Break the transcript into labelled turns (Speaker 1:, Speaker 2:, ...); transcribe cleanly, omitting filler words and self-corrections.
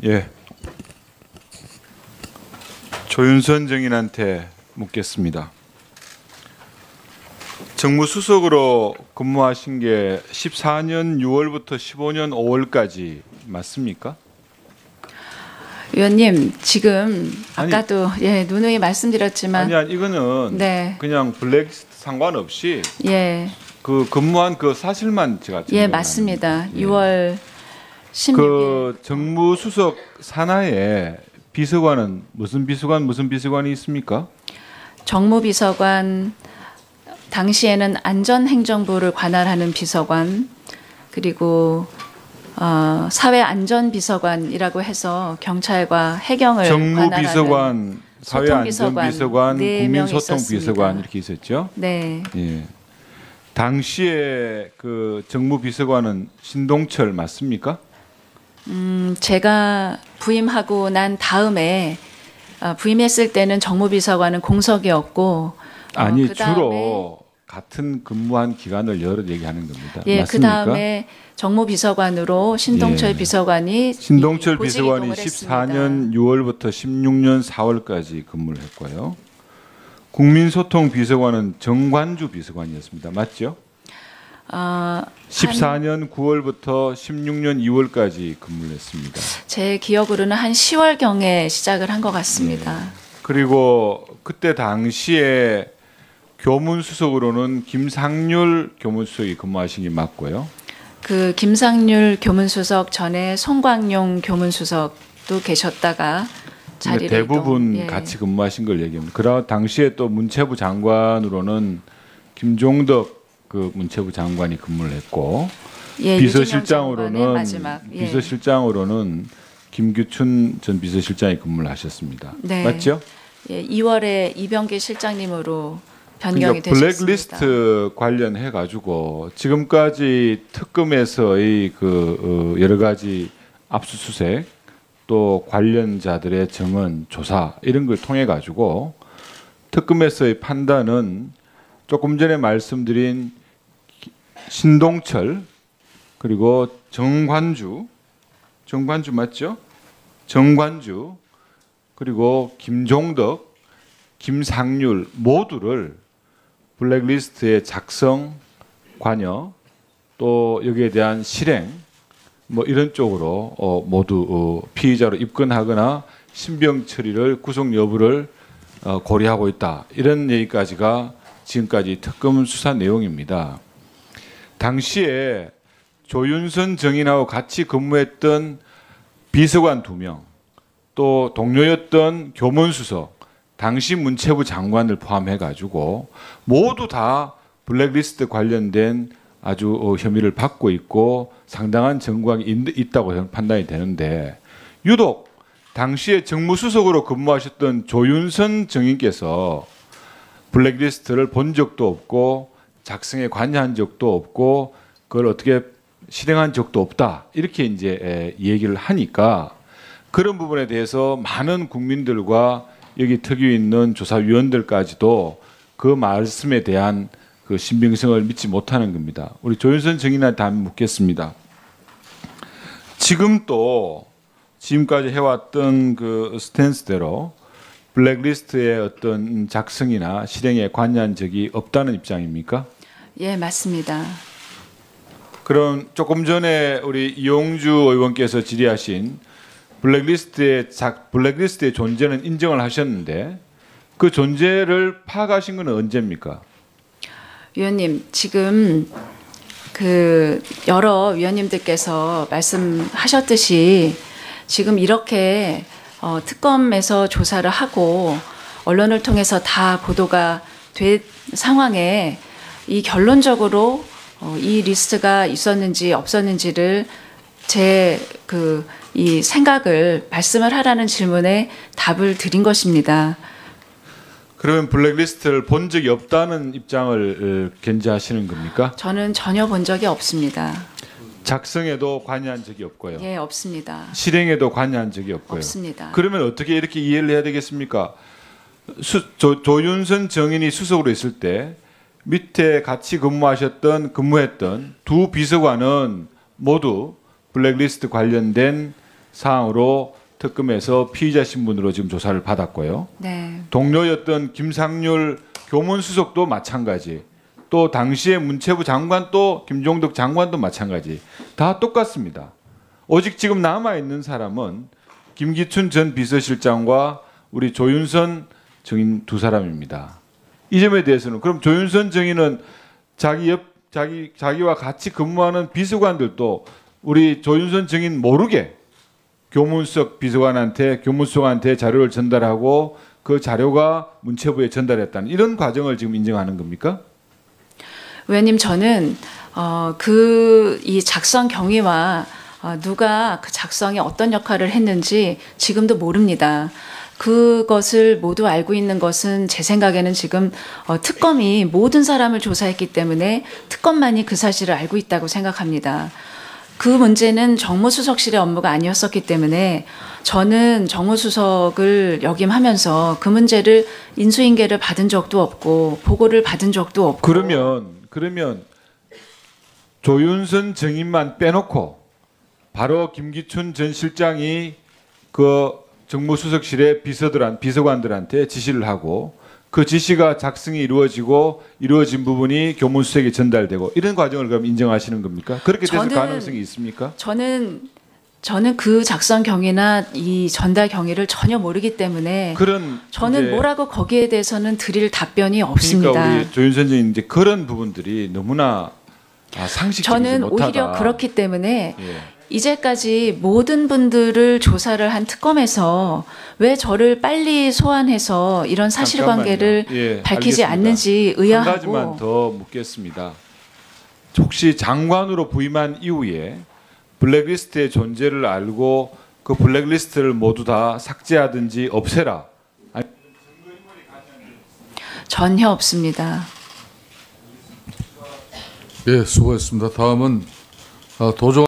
Speaker 1: 예. 조윤선 정인한테 묻겠습니다. 정무수석으로 근무하신 게 14년 6월부터 15년 5월까지 맞습니까?
Speaker 2: 위원님, 지금 아까도 누누이 말씀드렸지만
Speaker 1: 아니 이거는
Speaker 2: 네.
Speaker 1: 그냥 블랙리스트 상관없이 그 근무한 그 사실만 제가
Speaker 2: 맞습니다.
Speaker 1: 예.
Speaker 2: 6월 16일
Speaker 1: 그 정무수석 산하에 비서관은 무슨 비서관이 있습니까?
Speaker 2: 정무비서관, 당시에는 안전행정부를 관할하는 비서관, 그리고 사회안전비서관이라고 해서 경찰과 해경을
Speaker 1: 정무비서관, 사회안전비서관,
Speaker 2: 네 명이
Speaker 1: 국민소통비서관 이렇게 있었죠.
Speaker 2: 네.
Speaker 1: 예. 당시에 그 정무비서관은 신동철 맞습니까?
Speaker 2: 제가 부임하고 난 다음에 부임했을 때는 정무비서관은 공석이었고
Speaker 1: 아니
Speaker 2: 그다음에,
Speaker 1: 주로 같은 근무한 기간을 여러 얘기하는 겁니다.
Speaker 2: 예,
Speaker 1: 맞습니까?
Speaker 2: 그 다음에 정무비서관으로 신동철 비서관이
Speaker 1: 신동철
Speaker 2: 보직
Speaker 1: 비서관이
Speaker 2: 이동을
Speaker 1: 14년 6월부터 16년 4월까지 근무를 했고요. 국민소통비서관은 정관주 비서관이었습니다. 맞죠? 14년 9월부터 16년 2월까지 근무를 했습니다.
Speaker 2: 제 기억으로는 한 10월경에 시작을 한 것 같습니다.
Speaker 1: 네. 그리고 그때 당시에 교문수석으로는 김상률 교문수석이 근무하신 게 맞고요.
Speaker 2: 그 김상률 교문수석 전에 송광용 교문수석도 계셨다가 자리를
Speaker 1: 대부분 같이 근무하신 걸 얘기합니다. 그러나 당시에 또 문체부 장관으로는 김종덕 그 문체부 장관이 근무를 했고 비서실장으로는 비서실장으로는 김규춘 전 비서실장이 근무를 하셨습니다.
Speaker 2: 네.
Speaker 1: 맞죠?
Speaker 2: 예, 2월에 이병기 실장님으로 변경이
Speaker 1: 그러니까
Speaker 2: 되셨습니다.
Speaker 1: 블랙리스트 관련해 가지고 지금까지 특검에서의 그 여러 가지 압수수색 또 관련자들의 증언 조사 이런 걸 통해 가지고 특검에서의 판단은 조금 전에 말씀드린 신동철 그리고 정관주 맞죠? 정관주 그리고 김종덕, 김상률 모두를 블랙리스트의 작성, 관여 또 여기에 대한 실행 뭐 이런 쪽으로 모두 피의자로 입건하거나 신병 처리를 구속 여부를 고려하고 있다. 이런 얘기까지가 지금까지 특검 수사 내용입니다. 당시에 조윤선 정인하고 같이 근무했던 비서관 2명, 또 동료였던 교문수석, 당시 문체부 장관을 포함해 가지고 모두 다 블랙리스트 관련된 아주 혐의를 받고 있고 상당한 정황이 있다고 판단이 되는데 유독 당시에 정무수석으로 근무하셨던 조윤선 정인께서 블랙리스트를 본 적도 없고 작성에 관여한 적도 없고 그걸 어떻게 실행한 적도 없다 이렇게 이제 얘기를 하니까 그런 부분에 대해서 많은 국민들과 여기 특유에 있는 조사위원들까지도 그 말씀에 대한 그 신빙성을 믿지 못하는 겁니다. 우리 조윤선 정인한테 한번 묻겠습니다. 지금 또 지금까지 해왔던 그 스탠스대로 블랙리스트의 어떤 작성이나 실행에 관여한 적이 없다는 입장입니까?
Speaker 2: 예, 맞습니다.
Speaker 1: 그럼 조금 전에 우리 이용주 의원께서 질의하신 블랙리스트의 존재는 인정을 하셨는데 그 존재를 파악하신 건 언제입니까?
Speaker 2: 위원님, 지금 그 여러 위원님들께서 말씀하셨듯이 지금 이렇게 특검에서 조사를 하고 언론을 통해서 다 보도가 된 상황에 이 결론적으로 이 리스트가 있었는지 없었는지를 이 생각을 말씀을 하라는 질문에 답을 드린 것입니다.
Speaker 1: 그러면 블랙리스트를 본 적이 없다는 입장을 견지하시는 겁니까?
Speaker 2: 저는 전혀 본 적이 없습니다.
Speaker 1: 작성에도 관여한 적이 없고요.
Speaker 2: 예, 없습니다.
Speaker 1: 실행에도 관여한 적이 없고요.
Speaker 2: 없습니다.
Speaker 1: 그러면 어떻게 이렇게 이해를 해야 되겠습니까? 조윤선 정인이 수석으로 있을 때 밑에 같이 근무했던 두 비서관은 모두 블랙리스트 관련된 사항으로 특검에서 피의자 신분으로 지금 조사를 받았고요.
Speaker 2: 네.
Speaker 1: 동료였던 김상률 교문수석도 마찬가지. 또 당시에 문체부 장관도 김종덕 장관도 마찬가지. 다 똑같습니다. 오직 지금 남아 있는 사람은 김기춘 전 비서실장과 우리 조윤선 증인 두 사람입니다. 이 점에 대해서는 그럼 조윤선 증인은 자기와 같이 근무하는 비서관들도 우리 조윤선 증인 모르게 교문수석 비서관한테 교문수석한테 자료를 전달하고 그 자료가 문체부에 전달했다는 이런 과정을 지금 인정하는 겁니까?
Speaker 2: 의원님, 저는 이 작성 경위와 누가 그 작성에 어떤 역할을 했는지 지금도 모릅니다. 그것을 모두 알고 있는 것은 제 생각에는 지금 특검이 모든 사람을 조사했기 때문에 특검만이 그 사실을 알고 있다고 생각합니다. 그 문제는 정무수석실의 업무가 아니었었기 때문에 저는 정무수석을 역임하면서 그 문제를 인수인계를 받은 적도 없고 보고를 받은 적도 없고.
Speaker 1: 그러면 조윤선 증인만 빼놓고 바로 김기춘 전 실장이 그 정무수석실의 비서관들한테 지시를 하고 그 지시가 작성이 이루어진 부분이 교문수석에 전달되고 이런 과정을 그럼 인정하시는 겁니까? 그렇게 됐을 가능성이 있습니까?
Speaker 2: 저는 그 작성 경위나 이 전달 경위를 전혀 모르기 때문에 저는 뭐라고 거기에 대해서는 드릴 답변이 없습니다.
Speaker 1: 그러니까 우리 조윤선 증인 이제 그런 부분들이 너무나 상식적이지
Speaker 2: 저는
Speaker 1: 못하다.
Speaker 2: 오히려 그렇기 때문에
Speaker 1: 예.
Speaker 2: 이제까지 모든 분들을 조사를 한 특검에서 왜 저를 빨리 소환해서 이런 사실관계를 밝히지
Speaker 1: 알겠습니다.
Speaker 2: 않는지
Speaker 1: 한
Speaker 2: 의아하고.
Speaker 1: 가지만 더 묻겠습니다. 혹시 장관으로 부임한 이후에 블랙리스트의 존재를 알고 그 블랙리스트를 모두 다 삭제하든지 없애라.
Speaker 2: 전혀 없습니다.
Speaker 3: 예, 수고했습니다. 다음은 도정